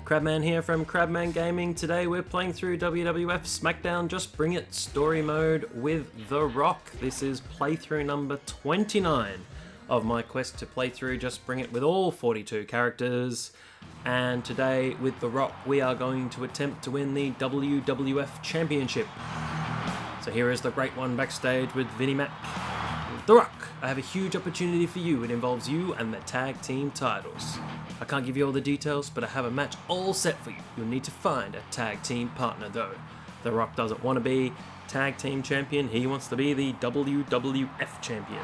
Crabman here from Crabman Gaming. Today we're playing through WWF SmackDown Just Bring It Story Mode with The Rock. This is playthrough number 29 of my quest to play through Just Bring It with all 42 characters. And today with The Rock we are going to attempt to win the WWF Championship. So here is the great one backstage with Vinnie Mac. The Rock, I have a huge opportunity for you. It involves you and the tag team titles. I can't give you all the details, but I have a match all set for you. You'll need to find a tag team partner though. The Rock doesn't want to be tag team champion, he wants to be the WWF champion.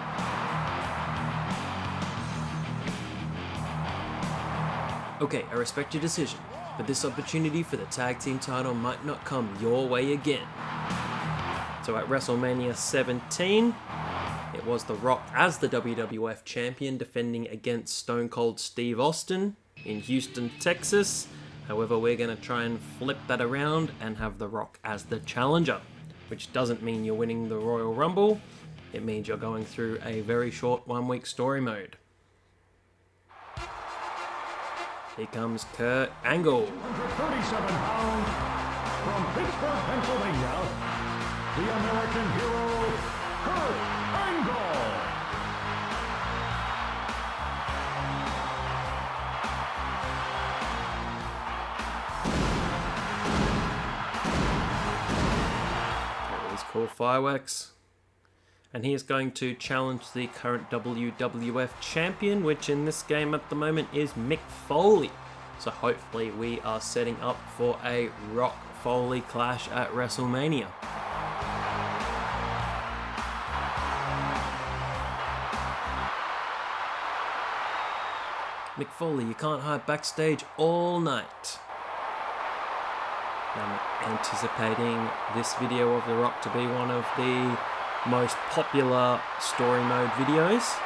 Okay, I respect your decision, but this opportunity for the tag team title might not come your way again. So at Wrestlemania 17, it was The Rock as the WWF Champion defending against Stone Cold Steve Austin in Houston, Texas. However, we're going to try and flip that around and have The Rock as the challenger, which doesn't mean you're winning the Royal Rumble. It means you're going through a very short 1 week story mode. Here comes Kurt Angle. 137 pounds from Pittsburgh, Pennsylvania, the American hero, Kurt Angle. These cool fireworks. And he is going to challenge the current WWF champion, which in this game at the moment is Mick Foley. So hopefully we are setting up for a Rock Foley clash at WrestleMania. Mick Foley, you can't hide backstage all night. I'm anticipating this video of The Rock to be one of the most popular story mode videos.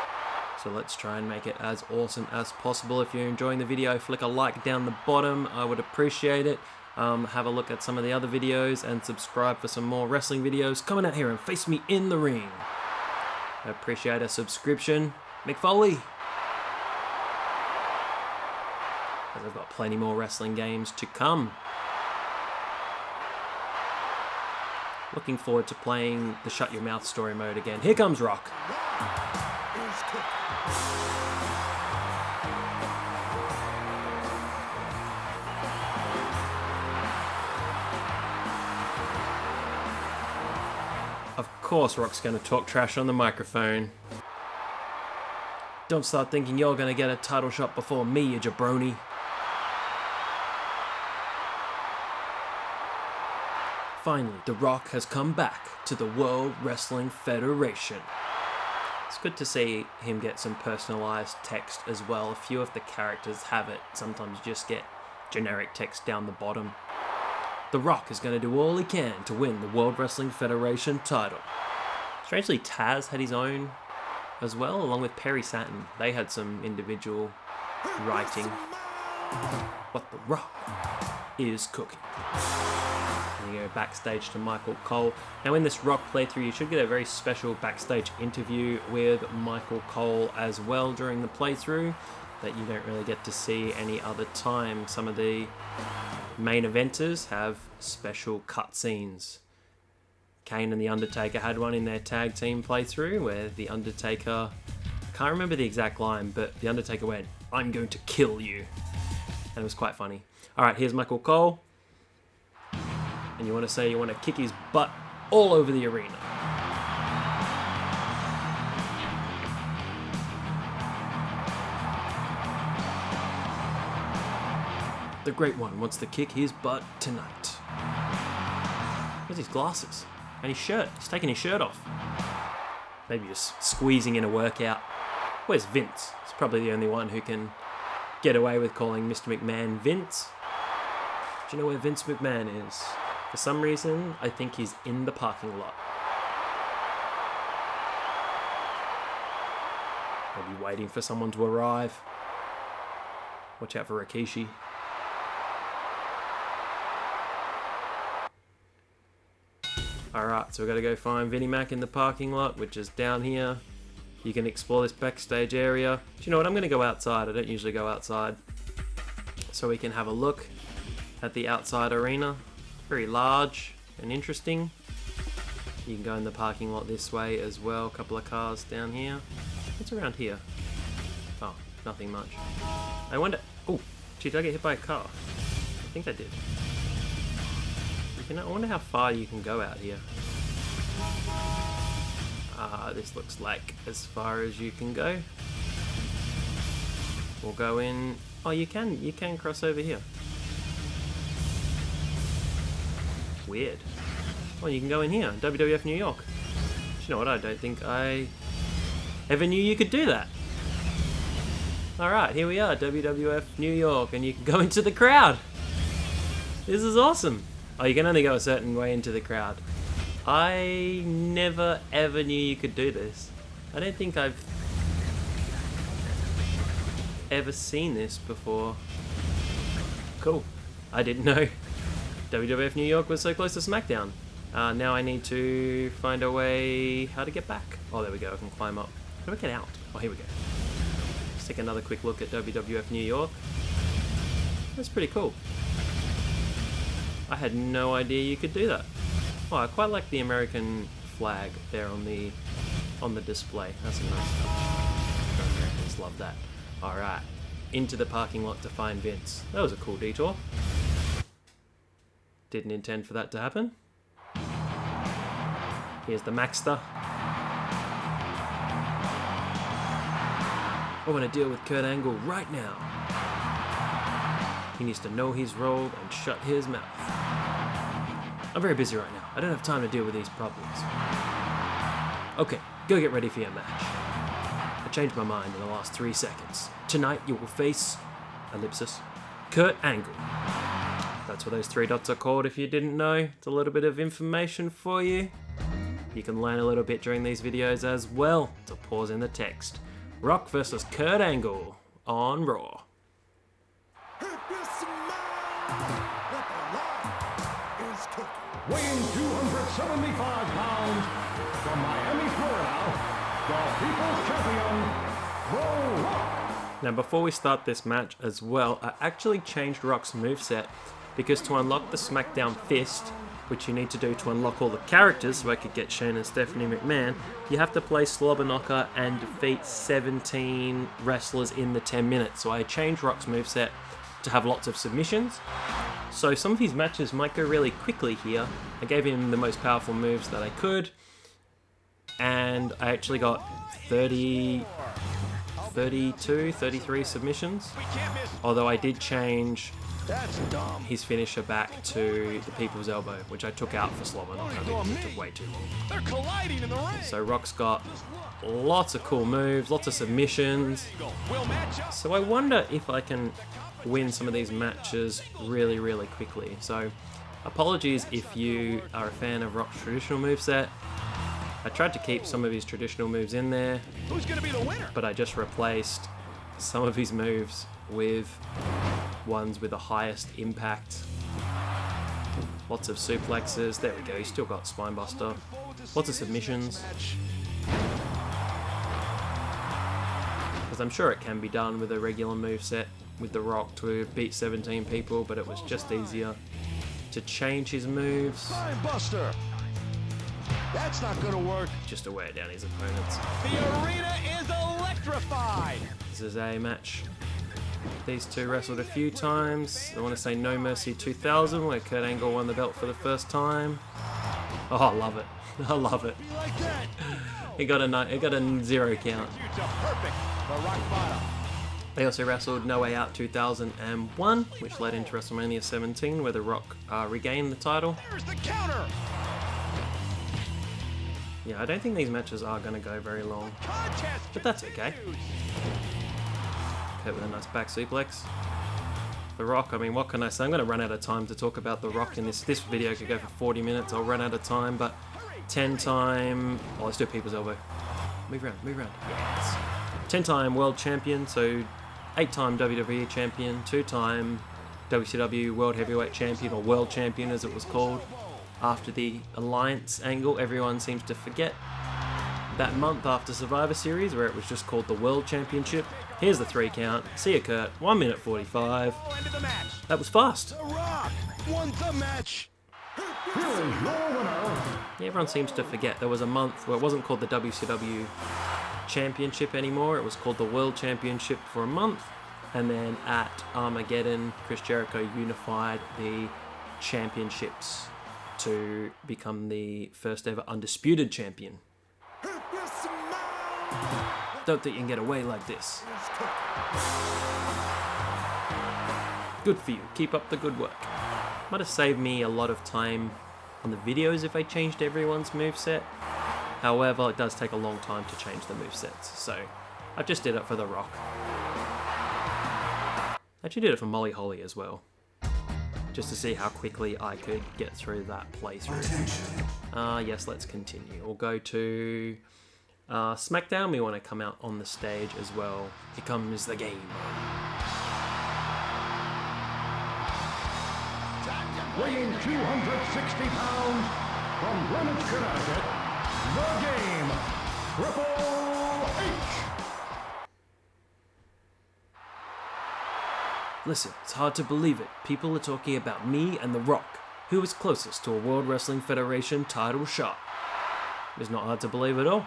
So let's try and make it as awesome as possible. If you're enjoying the video, flick a like down the bottom. I would appreciate it. Have a look at some of the other videos and subscribe for some more wrestling videos. Come on out here and face me in the ring. I appreciate a subscription. Mick Foley. As I've got plenty more wrestling games to come. Looking forward to playing the Shut Your Mouth story mode again. Here comes Rock. Of course Rock's going to talk trash on the microphone. Don't start thinking you're going to get a title shot before me, you jabroni. Finally, The Rock has come back to the World Wrestling Federation. It's good to see him get some personalized text as well. A few of the characters have it. Sometimes you just get generic text down the bottom. The Rock is going to do all he can to win the World Wrestling Federation title. Strangely, Taz had his own as well, along with Perry Saturn. They had some individual writing. What The Rock is cooking. And you go backstage to Michael Cole. Now in this Rock playthrough you should get a very special backstage interview with Michael Cole as well during the playthrough that you don't really get to see any other time. Some of the main eventers have special cutscenes. Kane and The Undertaker had one in their tag team playthrough where The Undertaker, I can't remember the exact line, but The Undertaker went, "I'm going to kill you." And it was quite funny. Alright, here's Michael Cole. And you want to say you want to kick his butt all over the arena. The Great One wants to kick his butt tonight. Where's his glasses? And his shirt. He's taking his shirt off. Maybe just squeezing in a workout. Where's Vince? He's probably the only one who can get away with calling Mr. McMahon Vince. Do you know where Vince McMahon is? For some reason, I think he's in the parking lot. Maybe waiting for someone to arrive. Watch out for Rikishi. Alright, so we've got to go find Vinnie Mac in the parking lot, which is down here. You can explore this backstage area. Do you know what? I'm going to go outside. I don't usually go outside. so we can have a look at the outside arena. Very large and interesting. You can go in the parking lot this way as well. A couple of cars down here. What's around here? Oh, nothing much. I wonder... Oh, gee, did I get hit by a car? I think I did. I wonder how far you can go out here. This looks like as far as you can go. We'll go in... Oh, you can cross over here. Weird. Oh, you can go in here. WWF New York. Do you know what? I don't think I ever knew you could do that. Alright, here we are, WWF New York, and you can go into the crowd. This is awesome. Oh, you can only go a certain way into the crowd. I never ever knew you could do this. I don't think I've ever seen this before. Cool. I didn't know WWF New York was so close to SmackDown. Now I need to find a way how to get back. Oh, there we go. I can climb up. How do I get out? Oh, here we go. Let's take another quick look at WWF New York. That's pretty cool. I had no idea you could do that. Oh, I quite like the American flag there on the display. That's a nice touch. Americans love that. Alright, into the parking lot to find Vince. That was a cool detour. Didn't intend for that to happen. Here's the Maxter. I want to deal with Kurt Angle right now. He needs to know his role and shut his mouth. I'm very busy right now. I don't have time to deal with these problems. Okay, go get ready for your match. I changed my mind in the last 3 seconds. Tonight you will face... ellipsis. Kurt Angle. That's what those 3 dots are called if you didn't know. It's a little bit of information for you. You can learn a little bit during these videos as well. To pause in the text. Rock versus Kurt Angle on Raw. Weighing 275 pounds, from Miami, Florida, the People's Champion, The Rock. Now before we start this match as well, I actually changed Rock's moveset because to unlock the SmackDown Fist, which you need to do to unlock all the characters so I could get Shane and Stephanie McMahon, you have to play Slobber Knocker and defeat 17 wrestlers in the 10 minutes. So I changed Rock's moveset to have lots of submissions. So some of his matches might go really quickly here. I gave him the most powerful moves that I could, and I actually got 32, 33 submissions. Although I did change his finisher back to the People's Elbow, which I took out for Slobber Knocker because it took way too long. They're colliding in the ring. So Rock's got lots of cool moves, lots of submissions. So I wonder if I can win some of these matches really, really quickly. So apologies if you are a fan of Rock's traditional moveset. I tried to keep some of his traditional moves in there, Who's gonna be the winner? but I just replaced some of his moves with ones with the highest impact. Lots of suplexes. There we go. He's still got Spinebuster. Lots of submissions. Because I'm sure it can be done with a regular moveset with The Rock to beat 17 people, but it was just easier to change his moves Buster. That's not gonna work. just to wear down his opponents. The arena is electrified. This is a match these two wrestled a few times. I want to say No Mercy 2000, where Kurt Angle won the belt for the first time. Oh, I love it. I love it. Be like that. It got a 0 count. Future perfect. The rock bottom. They also wrestled No Way Out 2001, which led into WrestleMania 17, where The Rock regained the title. Here's the counter. Yeah, I don't think these matches are going to go very long, Contest. but that's okay. Kurt with a nice back suplex. The Rock, I mean, what can I say? I'm going to run out of time to talk about The Rock in this. This video could go for 40 minutes. I'll run out of time, but 10-time... Oh, let's do a People's Elbow. Move around, move around. Yes. 10-time World Champion, so 8-time WWE Champion, 2-time WCW World Heavyweight Champion, or World Champion as it was called. After the Alliance angle, everyone seems to forget that month after Survivor Series, where it was just called the World Championship. Here's the 3 count. See ya, Kurt. 1 minute 45. End of the match. That was fast. The Rock won the match. Here is your winner. Everyone seems to forget there was a month where it wasn't called the WCW Championship anymore. It was called the World Championship for a month. And then at Armageddon, Chris Jericho unified the championships to become the first ever undisputed champion. Don't think you can get away like this. Good for you. Keep up the good work. Might have saved me a lot of time on the videos if I changed everyone's moveset. However, it does take a long time to change the movesets, so I just did it for The Rock. Actually did it for Molly Holly as well, just to see how quickly I could get through that playthrough. Yes, let's continue. We'll go to SmackDown. We want to come out on the stage as well. Here comes the game. Weighing 260 pounds from Greenwich, Connecticut, the game, Triple H. Listen, it's hard to believe it. People are talking about me and The Rock, who is closest to a World Wrestling Federation title shot. It's not hard to believe at all.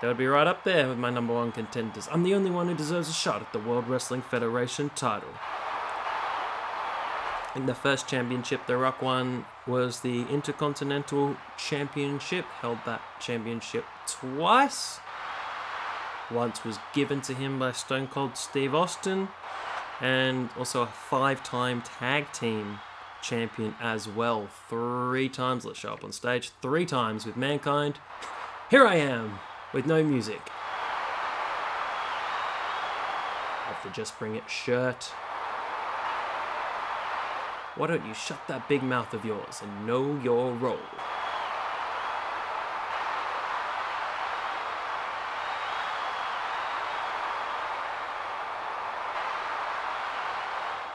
They would be right up there with my #1 contenders. I'm the only one who deserves a shot at the World Wrestling Federation title. And the first championship The Rock won was the Intercontinental Championship. Held that championship twice. Once was given to him by Stone Cold Steve Austin. And also a 5-time tag team champion as well. 3 times. Let's show up on stage. 3 times with Mankind. Here I am with no music. Have to just bring it shirt. Why don't you shut that big mouth of yours and know your role?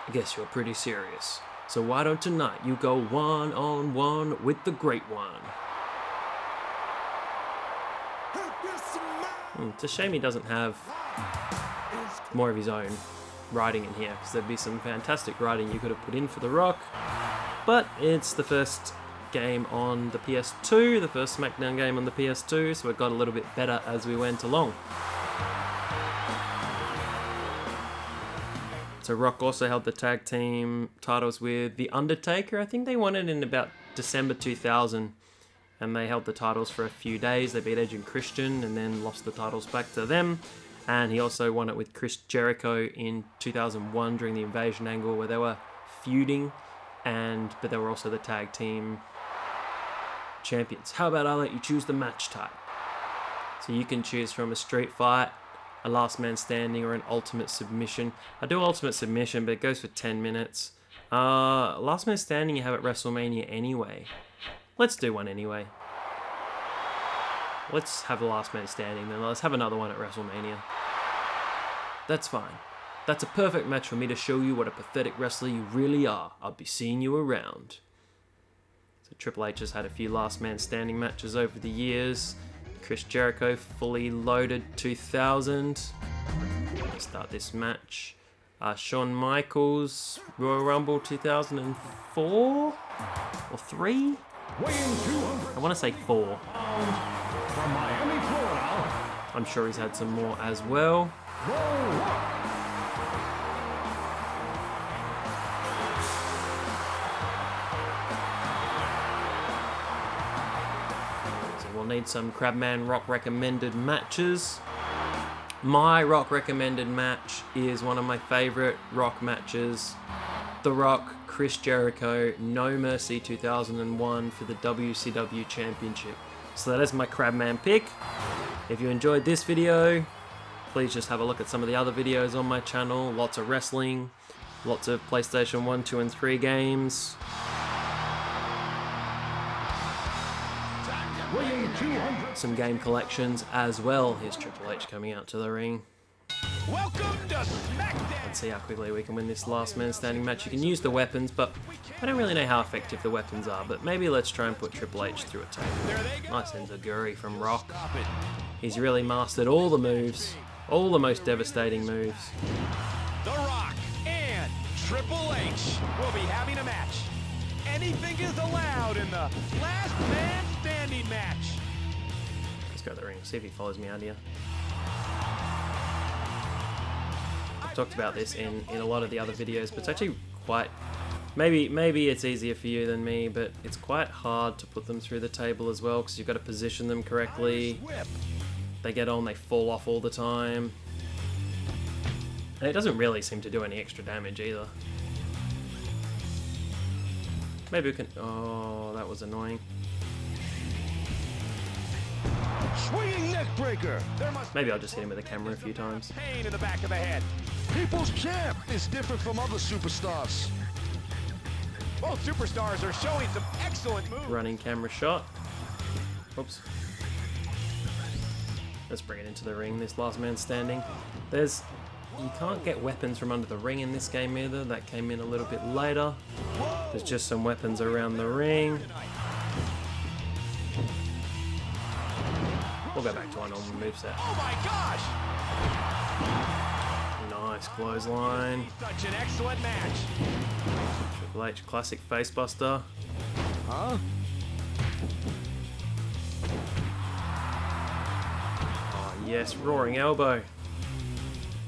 I guess you're pretty serious. So why don't tonight you go one-on-one with the Great One? It's a shame he doesn't have more of his own writing in here, because there'd be some fantastic writing you could have put in for The Rock. But it's the first game on the PS2, the first SmackDown game on the PS2, so it got a little bit better as we went along. So Rock also held the tag team titles with The Undertaker. I think they won it in about December 2000, and they held the titles for a few days. They beat Edge and Christian and then lost the titles back to them. And he also won it with Chris Jericho in 2001 during the Invasion angle, where they were feuding, but they were also the tag team champions. How about I let you choose the match type? So you can choose from a street fight, a last man standing, or an ultimate submission. I do ultimate submission, but it goes for 10 minutes. Last man standing you have at WrestleMania anyway. Let's do one anyway. Let's have a last man standing then. Let's have another one at WrestleMania. That's fine. That's a perfect match for me to show you what a pathetic wrestler you really are. I'll be seeing you around. So Triple H has had a few last man standing matches over the years. Chris Jericho, Fully Loaded 2000. Let's start this match. Shawn Michaels, Royal Rumble 2004? Or 3? I want to say 4. From Miami, Florida, I'm sure he's had some more as well. The Rock. So we'll need some Crabman Rock recommended matches. My Rock recommended match is one of my favorite Rock matches. The Rock, Chris Jericho, No Mercy 2001 for the WCW Championship. So that is my Crabman pick. If you enjoyed this video, please just have a look at some of the other videos on my channel. Lots of wrestling, lots of PlayStation 1, 2, and 3 games. Some game collections as well. Here's Triple H coming out to the ring. Welcome to SmackDown. Let's see how quickly we can win this last man standing match. You can use the weapons, but I don't really know how effective the weapons are. But maybe let's try and put Triple H through a table. Nice enziguri from Rock. He's really mastered all the moves. All the most devastating moves. The Rock and Triple H will be having a match. Anything is allowed in the last man standing match. Let's go to the ring, see if he follows me out here. I've talked about this in a lot of the other videos, but it's actually quite... Maybe it's easier for you than me, but it's quite hard to put them through the table as well, because you've got to position them correctly. They get on, they fall off all the time. And it doesn't really seem to do any extra damage either. Maybe we can... Oh, that was annoying. Swinging neck breaker. Maybe I'll just hit him with the camera a few times. Pain in the back of the head. People's champ is different from other superstars. Both superstars are showing some excellent moves. Running camera shot. Oops. Let's bring it into the ring, this last man standing. You can't get weapons from under the ring in this game either. That came in a little bit later. There's just some weapons around the ring. We'll go back to our normal moveset. Oh my gosh! Nice clothesline. Such an excellent match. Triple H classic facebuster. Huh? Oh yes, roaring elbow.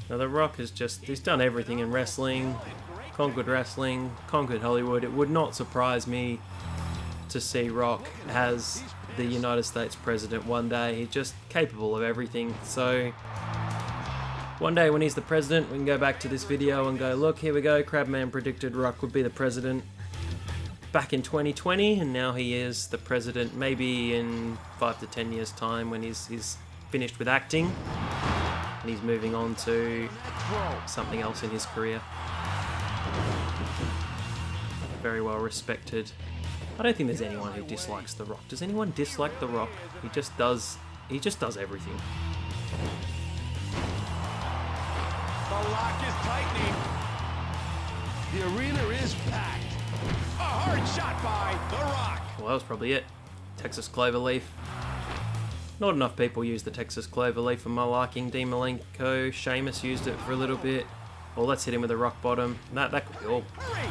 Now The Rock he's done everything in wrestling, conquered Hollywood. It would not surprise me to see Rock as the United States president one day. He's just capable of everything. So one day when he's the president, we can go back to this video and go, look, here we go, Crabman predicted Rock would be the president back in 2020, and now he is the president maybe in 5 to 10 years time when he's finished with acting. And he's moving on to something else in his career. Very well respected. I don't think there's anyone who dislikes The Rock. Does anyone dislike The Rock? He just does everything. The lock is tightening. The arena is packed. A hard shot by The Rock. Well, that was probably it. Texas Cloverleaf. Not enough people use the Texas Cloverleaf for my liking. Dean Malenko, Sheamus used it for a little bit. Well, let's hit him with a rock bottom. That could be all. Hurry.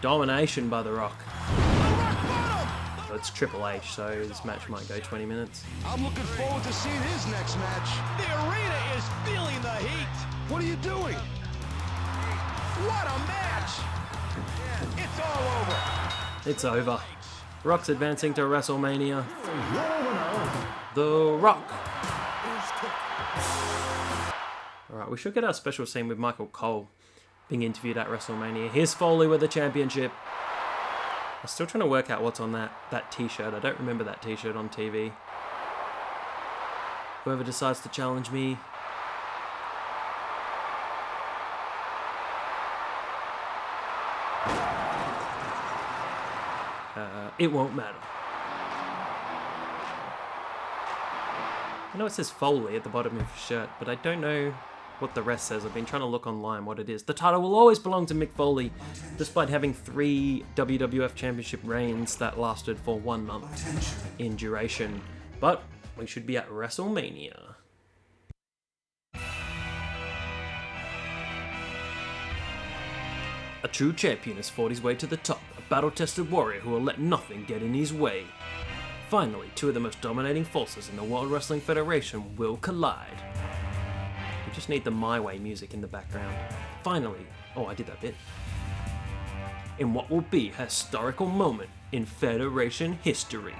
Domination by The Rock. The rock bottom. Well, it's Triple H, so this match might go 20 minutes. I'm looking forward to seeing his next match. The arena is feeling the heat. What are you doing? What a match. It's all over. It's over. Rock's advancing to WrestleMania. Your winner, The Rock. Alright, we should get our special scene with Michael Cole being interviewed at WrestleMania. Here's Foley with the championship. I'm still trying to work out what's on that t-shirt. I don't remember that t-shirt on TV. Whoever decides to challenge me. It won't matter. I know it says Foley at the bottom of his shirt, but I don't know what the rest says. I've been trying to look online what it is. The title will always belong to Mick Foley, despite having 3 WWF Championship reigns that lasted for 1 month in duration. But we should be at WrestleMania. A true champion has fought his way to the top, a battle-tested warrior who will let nothing get in his way. Finally, 2 of the most dominating forces in the World Wrestling Federation will collide. We just need the My Way music in the background. Finally, oh, I did that bit. In what will be a historical moment in Federation history,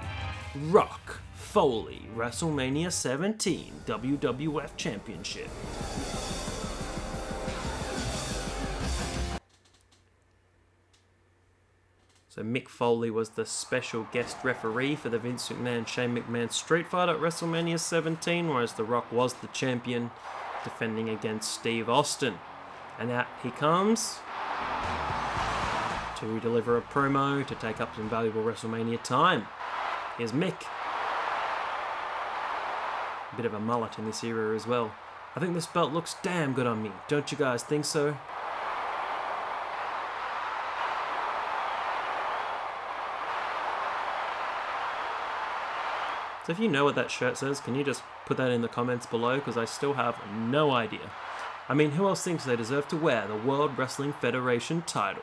Rock Foley WrestleMania 17 WWF Championship. So Mick Foley was the special guest referee for the Vince McMahon Shane McMahon Street Fight at WrestleMania 17, whereas The Rock was the champion, defending against Steve Austin. And out he comes to deliver a promo to take up some valuable WrestleMania time. Here's Mick. A bit of a mullet in this era as well. I think this belt looks damn good on me. Don't you guys think so? So if you know what that shirt says, can you just put that in the comments below, because I still have no idea. I mean, who else thinks they deserve to wear the World Wrestling Federation title?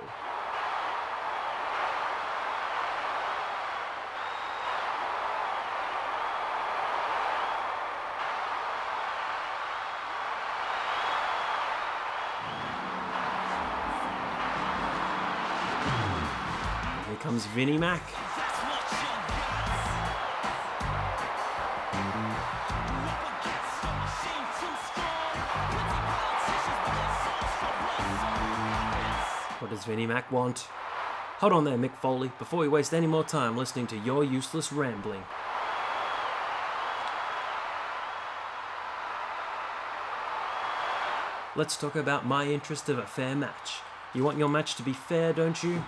Here comes Vinnie Mac. What does Vinnie Mac want? Hold on there, Mick Foley, before we waste any more time listening to your useless rambling. Let's talk about my interest of a fair match. You want your match to be fair, don't you?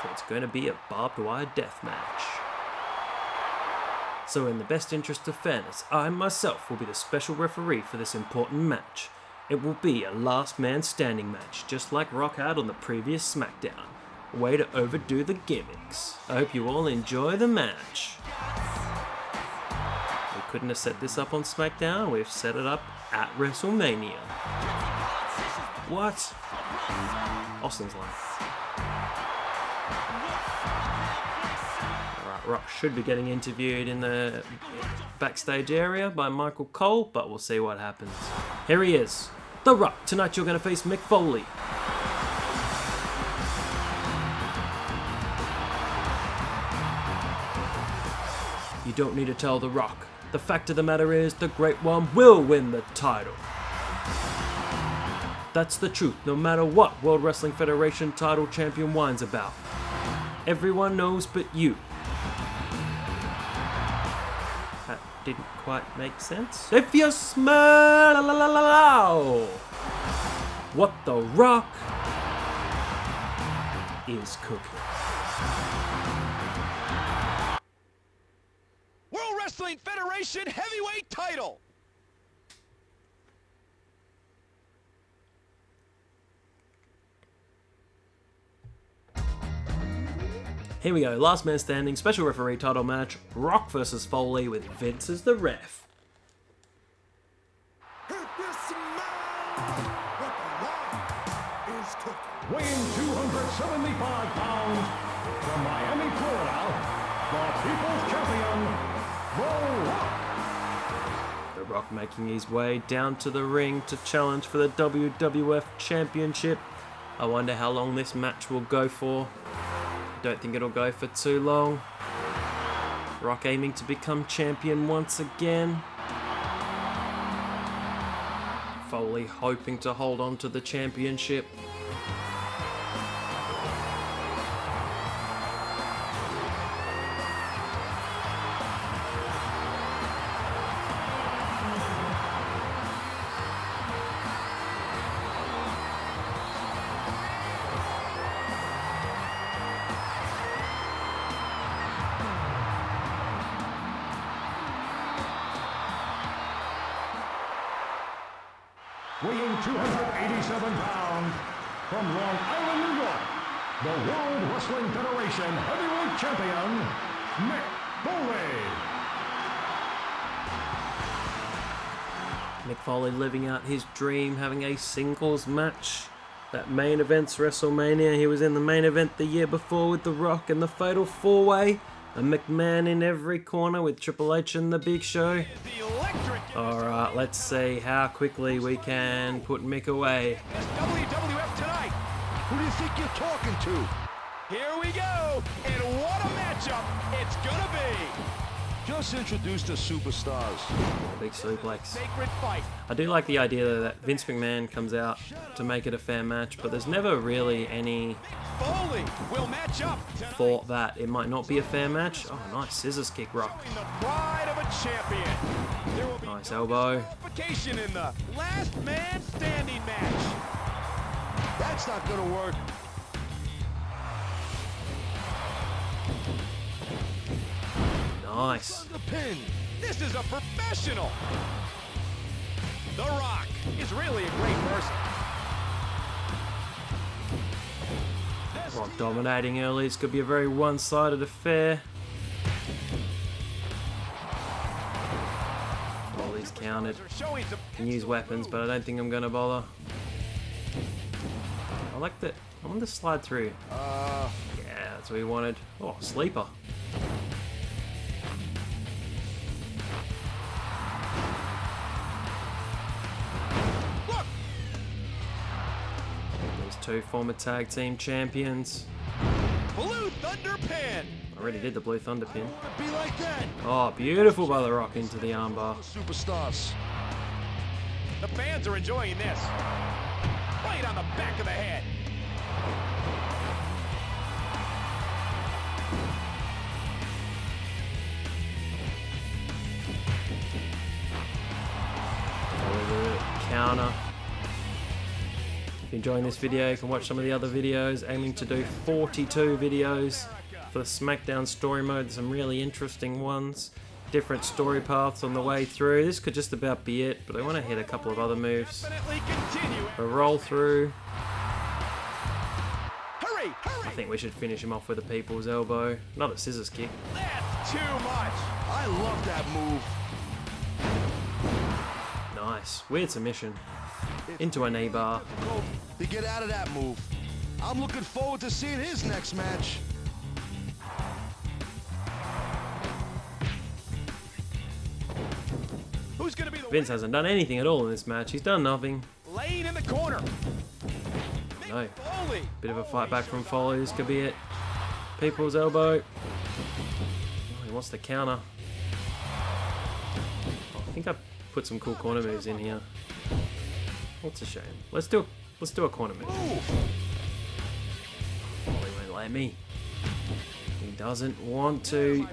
So it's going to be a barbed wire death match. So in the best interest of fairness, I myself will be the special referee for this important match. It will be a last man standing match, just like Rock had on the previous SmackDown. Way to overdo the gimmicks. I hope you all enjoy the match. We couldn't have set this up on SmackDown, we've set it up at WrestleMania. What? Austin's line. Rock should be getting interviewed in the backstage area by Michael Cole, but we'll see what happens. Here he is, The Rock. Tonight you're going to face Mick Foley. You don't need to tell The Rock. The fact of the matter is, the Great One will win the title. That's the truth, no matter what World Wrestling Federation title champion whines about. Everyone knows but you. That didn't quite make sense. If you smell what The Rock is cooking. World Wrestling Federation heavyweight title. Here we go, last man standing, special referee title match, Rock versus Foley with Vince as the ref. Weighing 275 pounds, from Miami, Florida, the People's Champion, The Rock. The Rock making his way down to the ring to challenge for the WWF Championship. I wonder how long this match will go for. Don't think it'll go for too long. Rock aiming to become champion once again. Foley hoping to hold on to the championship. Weighing 287 pounds, from Long Island, New York, the World Wrestling Federation Heavyweight Champion, Mick Foley. Mick Foley living out his dream, having a singles match. That main event's WrestleMania. He was in the main event the year before with The Rock and the Fatal 4-Way. A McMahon in every corner with Triple H and the Big Show. Alright, let's see how quickly we can put Mick away. WWF tonight. Who do you think you're talking to? Here we go, and what a matchup it's gonna be. Just introduce the superstars. Big suplex. Sacred fight. I do like the idea that Vince McMahon comes out to make it a fair match, but there's never really any Foley will match up tonight. thought that it might not be a fair match. Oh, nice scissors kick, Rock. The pride of a champion. There will be Nice elbow. qualification in the last man standing match. That's not gonna work. Nice. The pin. This is a professional. The Rock is really a great person. Rock dominating early. This could be a very one-sided affair. Foley's countered. Can use weapons, but I don't think I'm gonna bother. I like that. I want to slide through. Yeah, that's what we wanted. Oh, sleeper. These two former tag team champions. Blue Thunder pin. I already did the Blue Thunder pin. Be like that. Oh, beautiful by the Rock into the armbar. Superstars. The fans are enjoying this. Right on the back of the head. Counter. If you're enjoying this video, you can watch some of the other videos. Aiming to do 42 videos for the SmackDown story mode. There's some really interesting ones. Different story paths on the way through. This could just about be it, but I want to hit a couple of other moves. A roll through. Hurry, hurry. I think we should finish him off with a people's elbow. Not a scissors kick. That's too much. I love that move. Nice. Weird submission. Into a knee bar. To get out of that move. I'm looking forward to seeing his next match. Who's gonna be the Vince hasn't done anything at all in this match. He's done nothing. Laying in the corner? No. Foley. Bit of a fight back from Foley. This could be it. People's elbow. Oh, he wants the counter. I think I put some cool corner moves in here. What's a shame. Let's do a corner move. Foley won't let me. He doesn't want to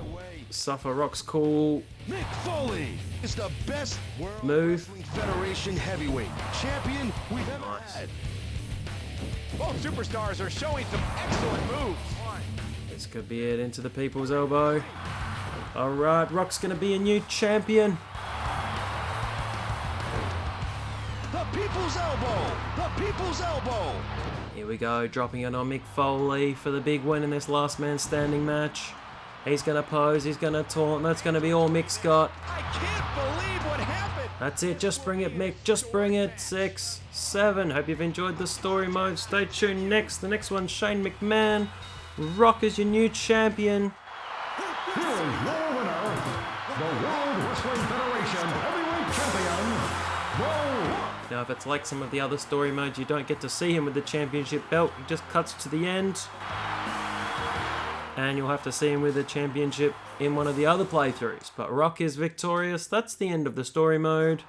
suffer Rock's cool Mick Foley is the best World move. Wrestling Federation heavyweight champion we've ever Nice. had. Both superstars are showing some excellent moves. This could be it into the people's elbow. Alright, Rock's gonna be a new champion. The people's elbow. The people's elbow. Here we go, dropping it on Mick Foley for the big win in this last man standing match. He's gonna pose, he's gonna taunt, that's gonna be all Mick's got. I can't believe what happened. That's it, just bring it Mick, just bring it. 6, 7, hope you've enjoyed the story mode. Stay tuned next, the next one's Shane McMahon. Rock is your new champion. Here is your winner, the World Wrestling Federation Heavyweight Champion, The Rock. Now if it's like some of the other story modes, you don't get to see him with the championship belt, it just cuts to the end. And you'll have to see him with the championship in one of the other playthroughs. But Rock is victorious. That's the end of the story mode.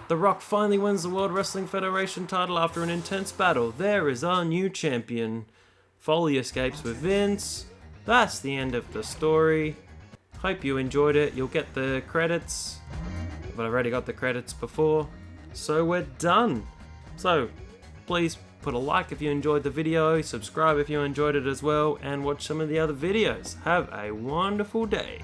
The Rock finally wins the World Wrestling Federation title after an intense battle. There is our new champion. Foley escapes with Vince. That's the end of the story. Hope you enjoyed it. You'll get the credits. But I've already got the credits before. So we're done. So please put a like if you enjoyed the video, subscribe if you enjoyed it as well, and watch some of the other videos. Have a wonderful day.